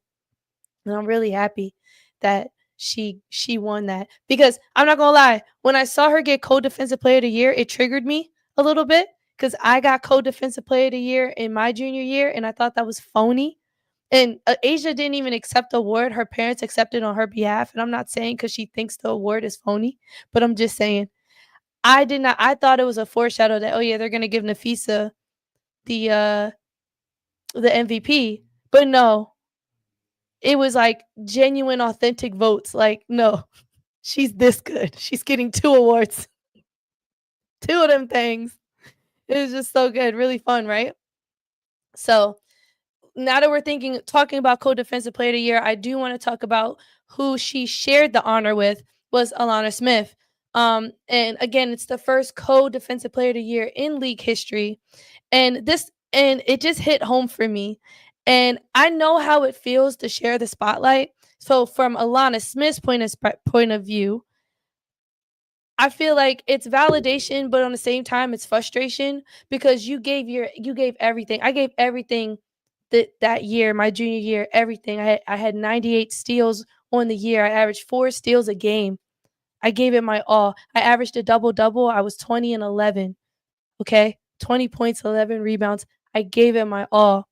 And I'm really happy that she won that, because I'm not gonna lie, when I saw her get co-defensive player of the year, it triggered me a little bit because I got co-defensive player of the year in my junior year, and I thought that was phony. And Asia didn't even accept the award. Her parents accepted on her behalf. And I'm not saying because she thinks the award is phony, but I'm just saying I did not. I thought it was a foreshadow that, oh yeah, they're gonna give Nafisa the MVP, but no. it was like genuine, authentic votes. Like, no, she's this good. She's getting 2 awards, 2 of them things. It was just so good, really fun, right? So now that we're talking about co-defensive player of the year, I do want to talk about who she shared the honor with was Alana Smith. And again, it's the first co-defensive player of the year in league history. And it just hit home for me. And I know how it feels to share the spotlight. So from Alana Smith's point of view, I feel like it's validation, but on the same time, it's frustration because you gave everything. I gave everything that year, my junior year, everything. I had 98 steals on the year. I averaged 4 steals a game. I gave it my all. I averaged a double double. I was 20 and 11. Okay, 20 points, 11 rebounds. I gave it my all.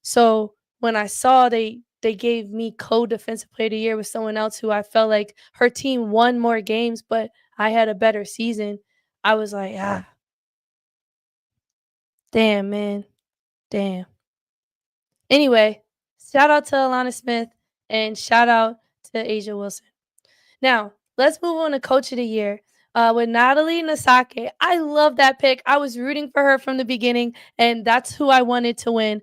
So when I saw they gave me co-defensive player of the year with someone else who I felt like her team won more games, but I had a better season, I was like, ah, damn, man, damn. Anyway, shout out to Alana Smith and shout out to Asia Wilson. Now, let's move on to coach of the year. With Natalie Nasake. I love that pick. I was rooting for her from the beginning, and that's who I wanted to win.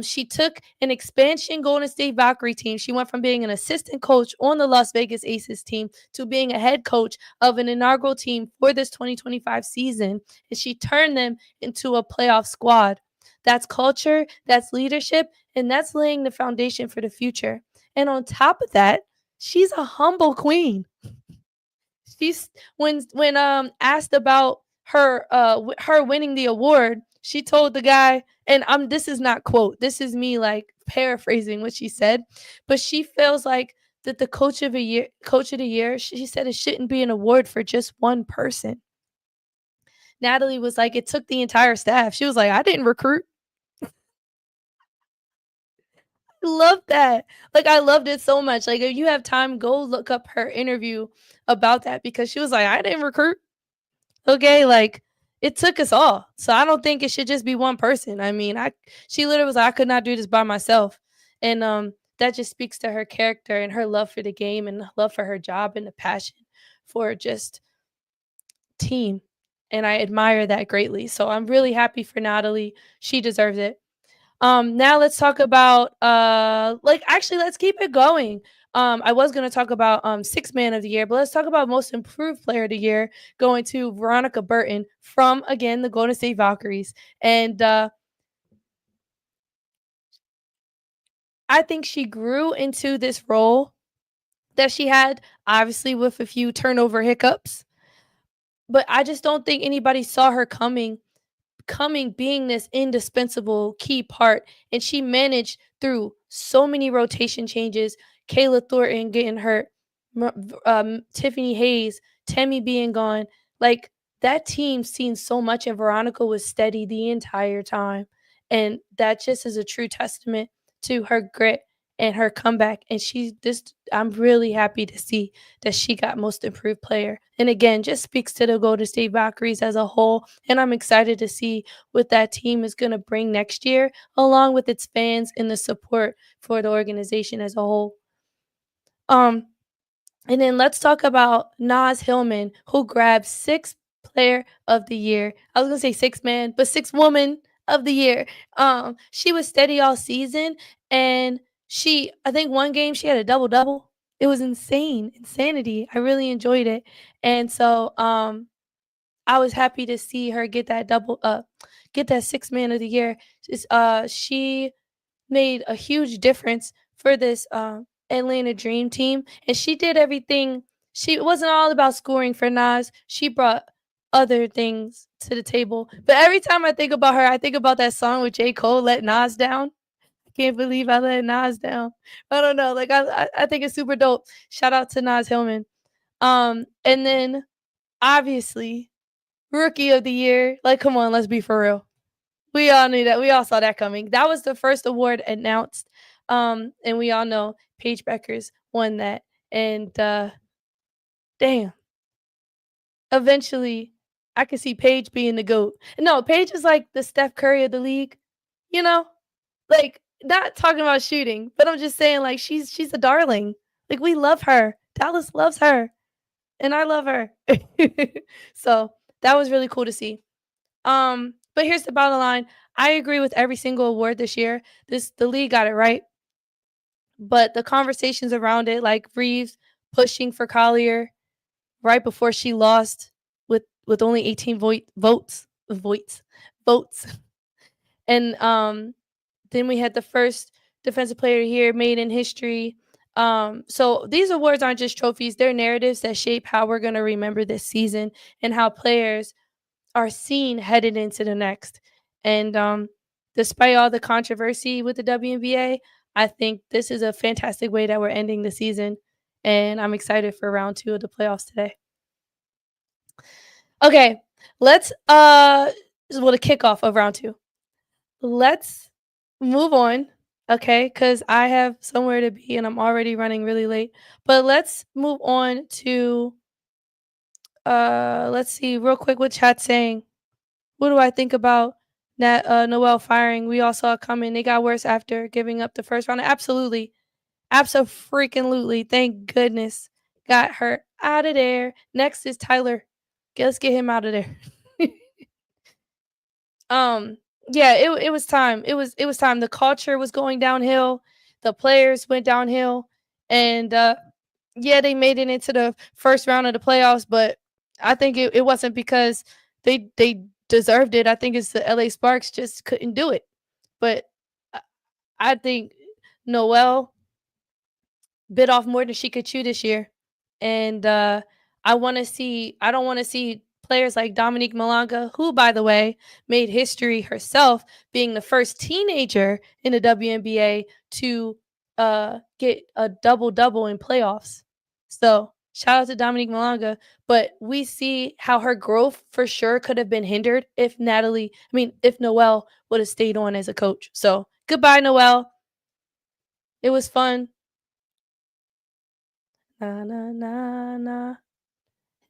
She took an expansion Golden State Valkyrie team. She went from being an assistant coach on the Las Vegas Aces team to being a head coach of an inaugural team for this 2025 season, and she turned them into a playoff squad. That's culture, that's leadership, and that's laying the foundation for the future. And on top of that, she's a humble queen. She's when asked about her winning the award, she told the guy, and this is not quote, this is me like paraphrasing what she said, but she feels like that the coach of the year, she said it shouldn't be an award for just one person. Natalie was like, it took the entire staff. She was like, I didn't recruit. Love that. Like, I loved it so much. Like, if you have time, go look up her interview about that because she was like, I didn't recruit. Okay, like it took us all. So I don't think it should just be one person. I mean, she literally was like, I could not do this by myself. And that just speaks to her character and her love for the game and love for her job and the passion for just team. And I admire that greatly. So I'm really happy for Natalie. She deserves it. Now let's talk about like actually let's keep it going. I was gonna talk about six man of the year, but let's talk about most improved player of the year going to Veronica Burton from again the Golden State Valkyries. And I think she grew into this role that she had, obviously with a few turnover hiccups. But I just don't think anybody saw her coming being this indispensable key part, and she managed through so many rotation changes, Kayla Thornton getting hurt, Tiffany Hayes, Temmie being gone. Like that team seen so much, and Veronica was steady the entire time, and that just is a true testament to her grit and her comeback. And I'm really happy to see that she got most improved player. And again, just speaks to the Golden State Valkyries as a whole. And I'm excited to see what that team is going to bring next year, along with its fans and the support for the organization as a whole. Um, and then let's talk about Naz Hillmon, who grabbed sixth player of the year. I was gonna say six man, but six woman of the year. She was steady all season, and I think one game she had a double double. It was insanity. I really enjoyed it, and so I was happy to see her get that six man of the year. She made a huge difference for this Atlanta Dream team, and she did everything. She it wasn't all about scoring for Nas. She brought other things to the table. But every time I think about her, I think about that song with J. Cole, "Let Nas Down." I can't believe I let Nas down. I don't know. Like I think it's super dope. Shout out to Naz Hillmon. And then obviously Rookie of the Year. Like, come on, let's be for real. We all knew that. We all saw that coming. That was the first award announced. And we all know Paige Beckers won that. And damn, eventually I could see Paige being the GOAT. No, Paige is like the Steph Curry of the league, you know? Like not talking about shooting, but I'm just saying, like, she's a darling. Like, we love her. Dallas loves her, and I love her. So, that was really cool to see. But here's the bottom line. I agree with every single award this year. The league got it right, but the conversations around it, like Reeves pushing for Collier right before she lost with only 18 votes. And then we had the first defensive player of the year made in history. So these awards aren't just trophies, they're narratives that shape how we're going to remember this season and how players are seen headed into the next. And despite all the controversy with the WNBA, I think this is a fantastic way that we're ending the season. And I'm excited for round 2 of the playoffs today. Okay, let's this is what a kickoff of round 2. Let's move on, okay? Because I have somewhere to be and I'm already running really late. But let's move on to let's see real quick what chat's saying. What do I think about that Noel firing? We all saw it coming. They got worse after giving up the first round. Absolutely. Abso-freaking-lutely. Thank goodness. Got her out of there. Next is Tyler. Let's get him out of there. Um, yeah, it was time. It was time. The culture was going downhill. The players went downhill, and yeah, they made it into the first round of the playoffs. But I think it wasn't because they deserved it. I think it's the LA Sparks just couldn't do it. But I I think Noelle bit off more than she could chew this year. And I don't want to see players like Dominique Malanga, who, by the way, made history herself, being the first teenager in the WNBA to get a double double in playoffs. So shout out to Dominique Malanga. But we see how her growth for sure could have been hindered if Noelle would have stayed on as a coach. So goodbye, Noelle. It was fun. Na na na na.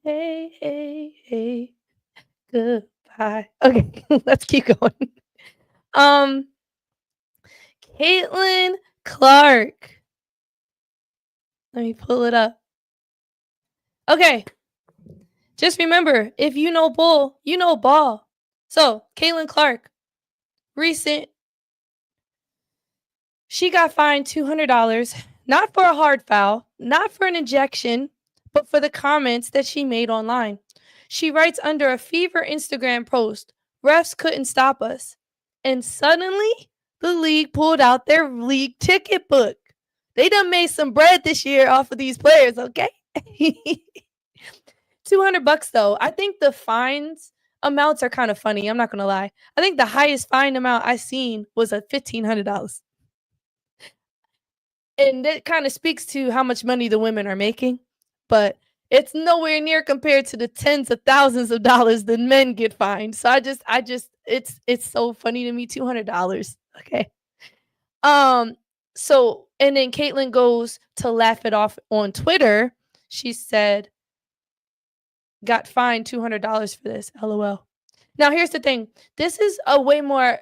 Hey, hey, hey. Goodbye. Okay, let's keep going. Um, Caitlin Clark. Let me pull it up. Okay. Just remember, if you know bull, you know ball. So, Caitlin Clark, recent, she got fined $200, not for a hard foul, not for an injection, but for the comments that she made online. She writes under a fever Instagram post, refs couldn't stop us. And suddenly, the league pulled out their league ticket book. They done made some bread this year off of these players, okay? $200 though. I think the fines amounts are kind of funny. I'm not gonna lie. I think the highest fine amount I seen was a $1,500. And that kind of speaks to how much money the women are making, but it's nowhere near compared to the tens of thousands of dollars the men get fined. So it's so funny to me, $200. Okay. Um, so and then Caitlin goes to laugh it off on Twitter. She said, got fined $200 for this. LOL. Now here's the thing. This is way more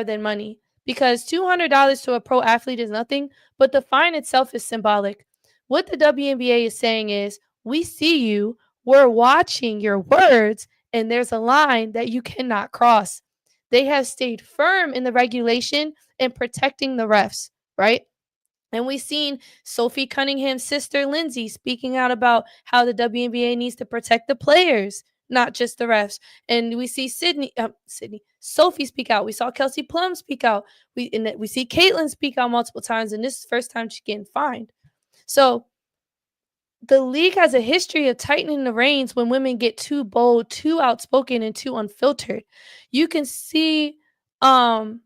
than money, because $200 to a pro athlete is nothing, but the fine itself is symbolic. What the WNBA is saying is, we see you, we're watching your words, and there's a line that you cannot cross. They have stayed firm in the regulation and protecting the refs, right? And we've seen Sophie Cunningham's sister, Lindsay, speaking out about how the WNBA needs to protect the players, not just the refs. And we see Sophie speak out. We saw Kelsey Plum speak out. We see Caitlin speak out multiple times, and this is the first time she's getting fined. So the league has a history of tightening the reins when women get too bold, too outspoken, and too unfiltered. You can see there's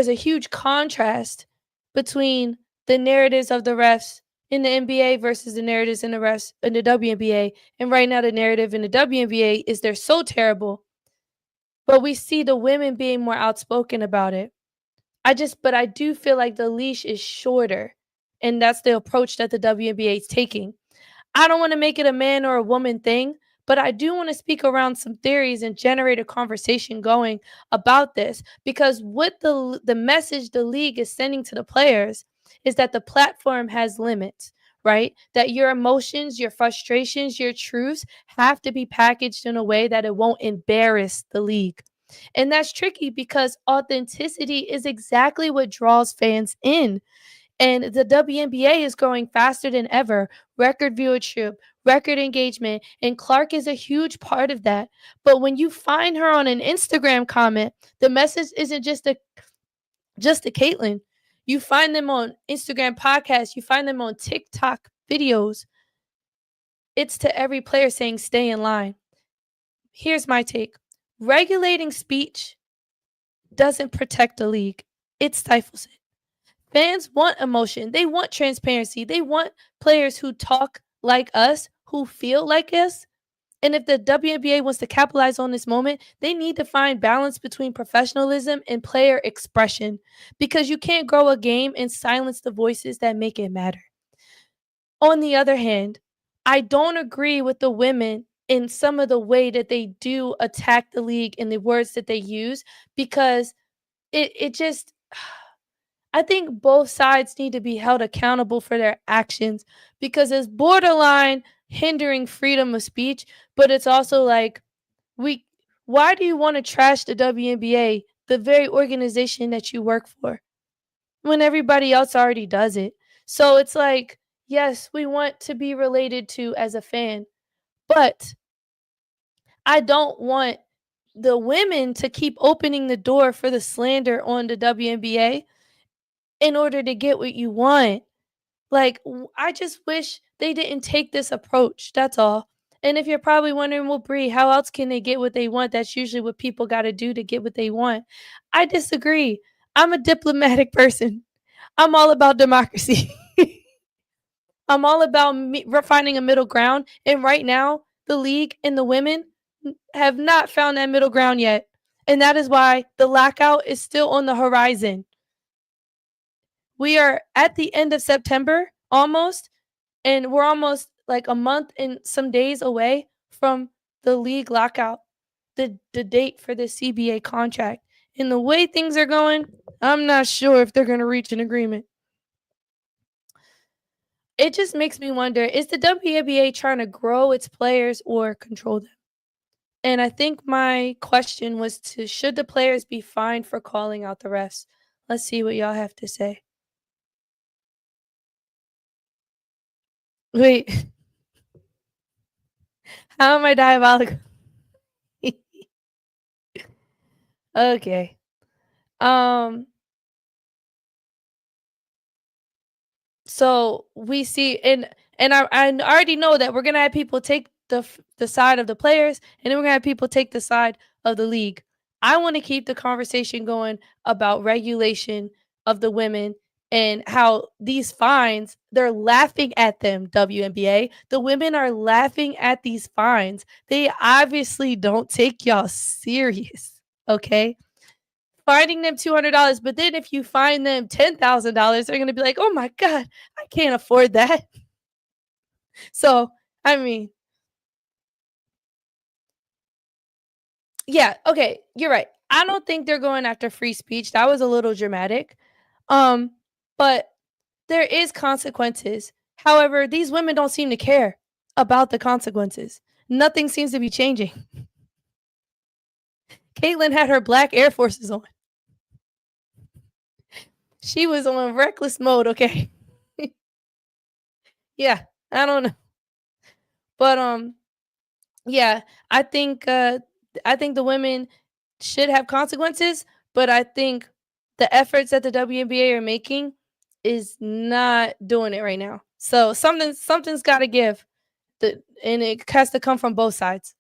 a huge contrast between the narratives of the refs in the NBA versus the narratives in the refs in the WNBA. And right now, the narrative in the WNBA is they're so terrible, but we see the women being more outspoken about it. But I do feel like the leash is shorter, and that's the approach that the WNBA is taking. I don't want to make it a man or a woman thing, But I do want to speak around some theories and generate a conversation going about this because what the message the league is sending to the players is that the platform has limits, right? That your emotions, your frustrations, your truths have to be packaged in a way that it won't embarrass the league. And that's tricky because authenticity is exactly what draws fans in. And the WNBA is growing faster than ever. Record viewership, record engagement, and Clark is a huge part of that. But when you find her on an Instagram comment, the message isn't just to Caitlyn. You find them on Instagram podcasts, you find them on TikTok videos. It's to every player saying stay in line. Here's my take. Regulating speech doesn't protect the league. It stifles it. Fans want emotion. They want transparency. They want players who talk like us, who feel like us. And if the WNBA wants to capitalize on this moment, they need to find balance between professionalism and player expression because you can't grow a game and silence the voices that make it matter. On the other hand, I don't agree with the women in some of the way that they do attack the league and the words that they use because it just I think both sides need to be held accountable for their actions because it's borderline hindering freedom of speech, but it's also like we why do you want to trash the WNBA, the very organization that you work for, when everybody else already does it? So it's like, yes, we want to be related to as a fan, but I don't want the women to keep opening the door for the slander on the WNBA in order to get what you want. Like, I just wish they didn't take this approach. That's all. And if you're probably wondering, well, Bree, how else can they get what they want? That's usually what people got to do to get what they want. I disagree. I'm a diplomatic person. I'm all about democracy. I'm all about finding a middle ground. And right now, the league and the women have not found that middle ground yet. And that is why the lockout is still on the horizon. We are at the end of September almost, and we're almost like a month and some days away from the league lockout, the date for the CBA contract. And the way things are going, I'm not sure if they're going to reach an agreement. It just makes me wonder, is the WNBA trying to grow its players or control them? And I think my question was to should the players be fined for calling out the refs? Let's see what y'all have to say. Wait, how am I diabolical? Okay. Um So we see and I already know that we're gonna have people take the side of the players, and then we're gonna have people take the side of the league. I want to keep the conversation going about regulation of the women and how these fines they're laughing at them. WNBA, the women are laughing at these fines. They obviously don't take y'all serious. Okay, finding them $200, but then if you find them $10,000, they're gonna be like, "Oh my god, I can't afford that." So, I mean, yeah, okay, you're right. I don't think they're going after free speech. That was a little dramatic. Um, but there is consequences. However, these women don't seem to care about the consequences. Nothing seems to be changing. Caitlyn had her black Air Forces on. She was on reckless mode, okay? Yeah, I don't know. But yeah, I think I think the women should have consequences, but I think the efforts that the WNBA are making is not doing it right now. So something's got to give, and it has to come from both sides.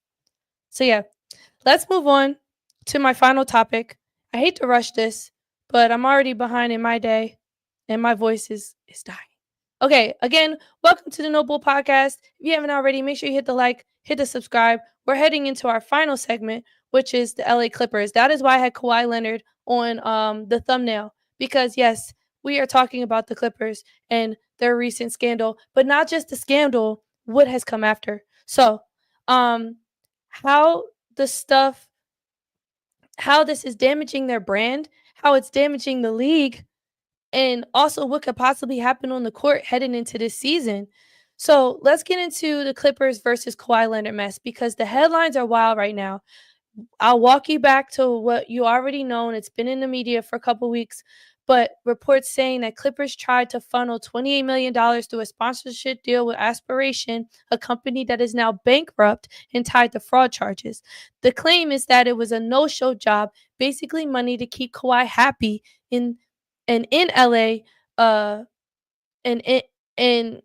So yeah, let's move on to my final topic. I hate to rush this, but I'm already behind in my day, and my voice is dying. Okay, again, welcome to the Noble Podcast. If you haven't already, make sure you hit the like, hit the subscribe. We're heading into our final segment, which is the LA Clippers. That is why I had Kawhi Leonard on the thumbnail, because yes, we are talking about the Clippers and their recent scandal, but not just the scandal, what has come after. So um, how the stuff how this is damaging their brand, how it's damaging the league, and also what could possibly happen on the court heading into this season. So let's get into the Clippers versus Kawhi Leonard mess because the headlines are wild right now. I'll walk you back to what you already know, and it's been in the media for a couple weeks. But reports saying that Clippers tried to funnel $28 million through a sponsorship deal with Aspiration, a company that is now bankrupt and tied to fraud charges. The claim is that it was a no-show job, basically money to keep Kawhi happy in in LA, and it and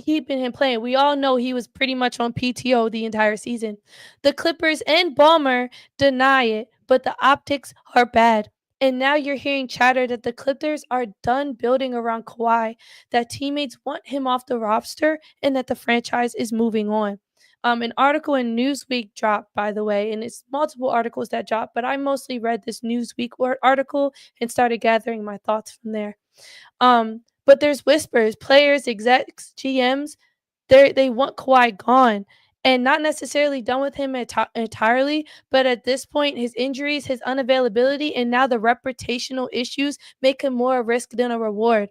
keeping him playing. We all know he was pretty much on PTO the entire season. The Clippers and Ballmer deny it, but the optics are bad. And now you're hearing chatter that the Clippers are done building around Kawhi, that teammates want him off the roster, and that the franchise is moving on. An article in Newsweek dropped, by the way, and it's multiple articles that dropped, but I mostly read this Newsweek article and started gathering my thoughts from there. But there's whispers, players, execs, GMs, they want Kawhi gone and not necessarily done with him entirely, but at this point, his injuries, his unavailability, and now the reputational issues make him more a risk than a reward.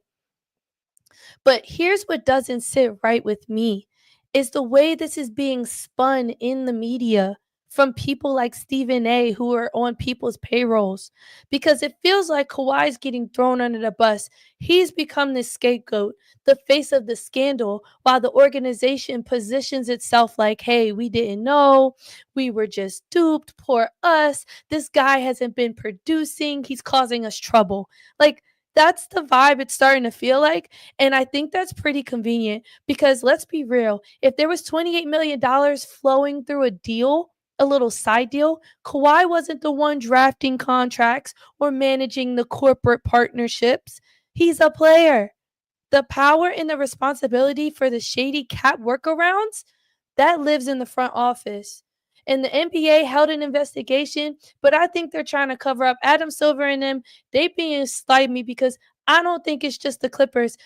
But here's what doesn't sit right with me is the way this is being spun in the media from people like Stephen A who are on people's payrolls because it feels like Kawhi's getting thrown under the bus. He's become the scapegoat, the face of the scandal, while the organization positions itself like, hey, we didn't know. We were just duped. Poor us. This guy hasn't been producing. He's causing us trouble. Like, that's the vibe it's starting to feel like. And I think that's pretty convenient because let's be real. If there was $28 million flowing through a deal, a little side deal, Kawhi wasn't the one drafting contracts or managing the corporate partnerships. He's a player. The power and the responsibility for the shady cap workarounds, that lives in the front office. And the NBA held an investigation, but I think they're trying to cover up Adam Silver and them. They being slimy because I don't think it's just the Clippers.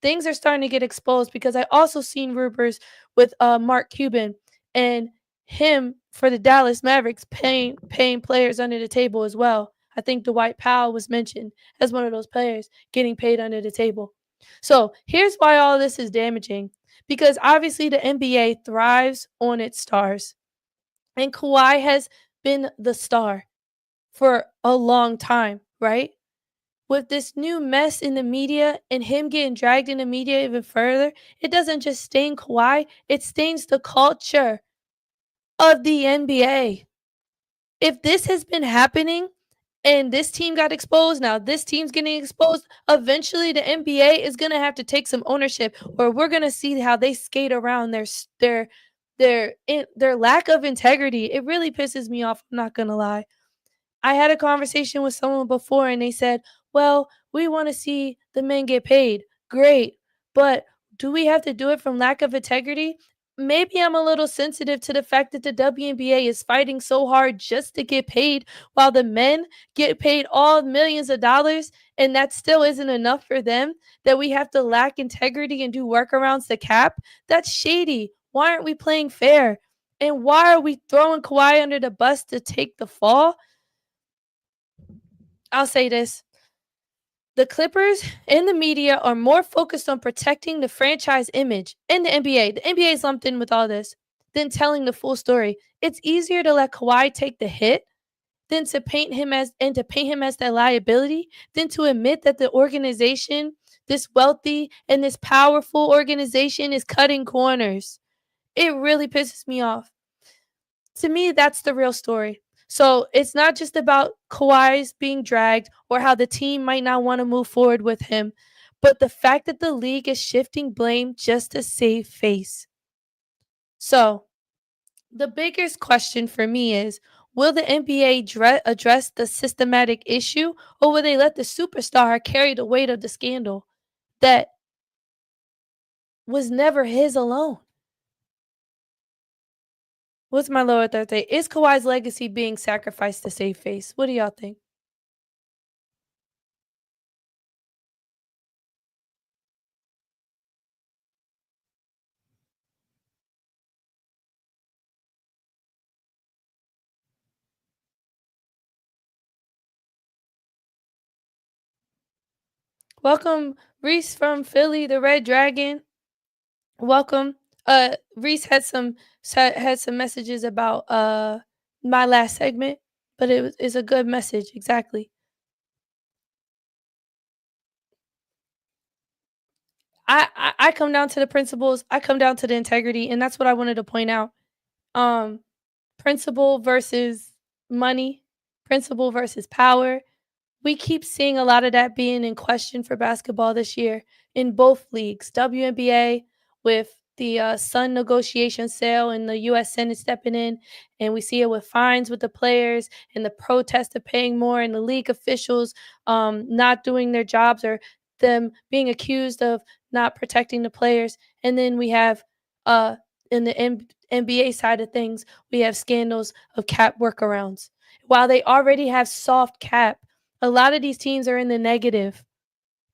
Things are starting to get exposed because I also seen rumors with Mark Cuban and him for the Dallas Mavericks paying players under the table as well. I think Dwight Powell was mentioned as one of those players getting paid under the table. So here's why all this is damaging. Because obviously the NBA thrives on its stars. And Kawhi has been the star for a long time, right? With this new mess in the media and him getting dragged in the media even further, it doesn't just stain Kawhi, it stains the culture of the NBA. If this has been happening and this team got exposed, now this team's getting exposed, eventually the NBA is going to have to take some ownership or we're going to see how they skate around their lack of integrity. It really pisses me off, I'm not going to lie. I had a conversation with someone before and they said, "Well, we want to see the men get paid." Great. But do we have to do it from lack of integrity? Maybe I'm a little sensitive to the fact that the WNBA is fighting so hard just to get paid while the men get paid all millions of dollars and that still isn't enough for them, that we have to lack integrity and do workarounds to cap. That's shady. Why aren't we playing fair? And why are we throwing Kawhi under the bus to take the fall? I'll say this. The Clippers and the media are more focused on protecting the franchise image and the NBA. The NBA is lumped in with all this than telling the full story. It's easier to let Kawhi take the hit than to paint him as that liability than to admit that the organization, this wealthy and this powerful organization, is cutting corners. It really pisses me off. To me, that's the real story. So it's not just about Kawhi's being dragged or how the team might not want to move forward with him, but the fact that the league is shifting blame just to save face. So the biggest question for me is, will the NBA address the systematic issue or will they let the superstar carry the weight of the scandal that was never his alone? What's my lower third thing? Is Kawhi's legacy being sacrificed to save face? What do y'all think? Welcome, Reese from Philly, the Red Dragon. Welcome. Reese had some messages about my last segment, but it's a good message. Exactly. I come down to the principles. I come down to the integrity, and that's what I wanted to point out. Um, Principle versus money, principle versus power. We keep seeing a lot of that being in question for basketball this year in both leagues. WNBA with the Sun negotiation sale and the U.S. Senate stepping in, and we see it with fines with the players and the protest of paying more, and the league officials not doing their jobs or them being accused of not protecting the players. And then we have in the NBA side of things, we have scandals of cap workarounds. While they already have soft cap, a lot of these teams are in the negative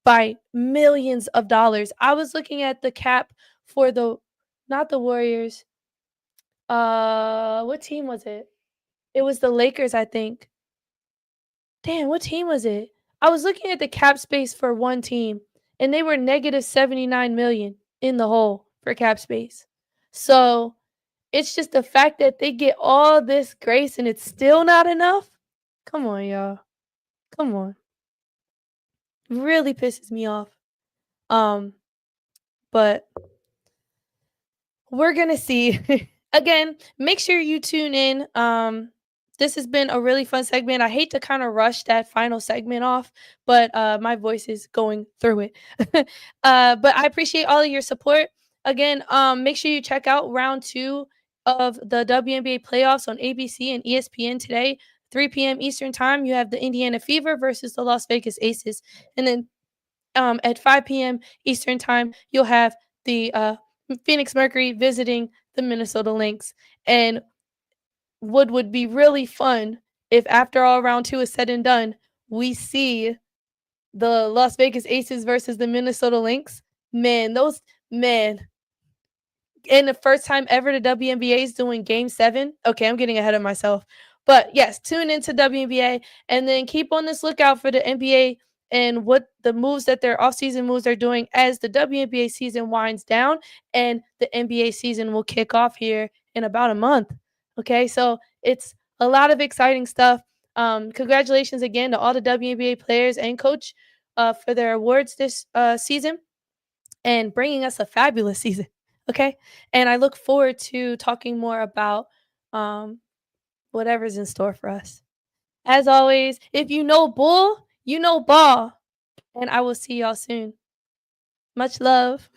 by millions of dollars. I was looking at the cap for the not the Warriors. What team was it? It was the Lakers, I think. Damn, what team was it? I was looking at the cap space for one team and they were negative 79 million in the hole for cap space. So, it's just the fact that they get all this grace and it's still not enough. Come on, y'all. Come on. Really pisses me off. Um, but we're gonna see. Again, make sure you tune in. This has been a really fun segment. I hate to kind of rush that final segment off, but my voice is going through it. But I appreciate all of your support. Again, make sure you check out round two of the WNBA playoffs on ABC and ESPN today, 3 p.m. Eastern time. You have the Indiana Fever versus the Las Vegas Aces, and then at 5 p.m. Eastern time, you'll have the Phoenix Mercury visiting the Minnesota Lynx. And what would be really fun if, after all round two is said and done, we see the Las Vegas Aces versus the Minnesota Lynx. Man, man, and the first time ever the WNBA is doing game 7. Okay, I'm getting ahead of myself. But yes, tune into WNBA and then keep on this lookout for the NBA and what the moves that their offseason moves are doing as the WNBA season winds down and the NBA season will kick off here in about a month. Okay, so it's a lot of exciting stuff. Congratulations again to all the WNBA players and coach for their awards this season and bringing us a fabulous season. Okay. And I look forward to talking more about um, whatever's in store for us. As always, if you know bull, you know ball. And I will see y'all soon. Much love.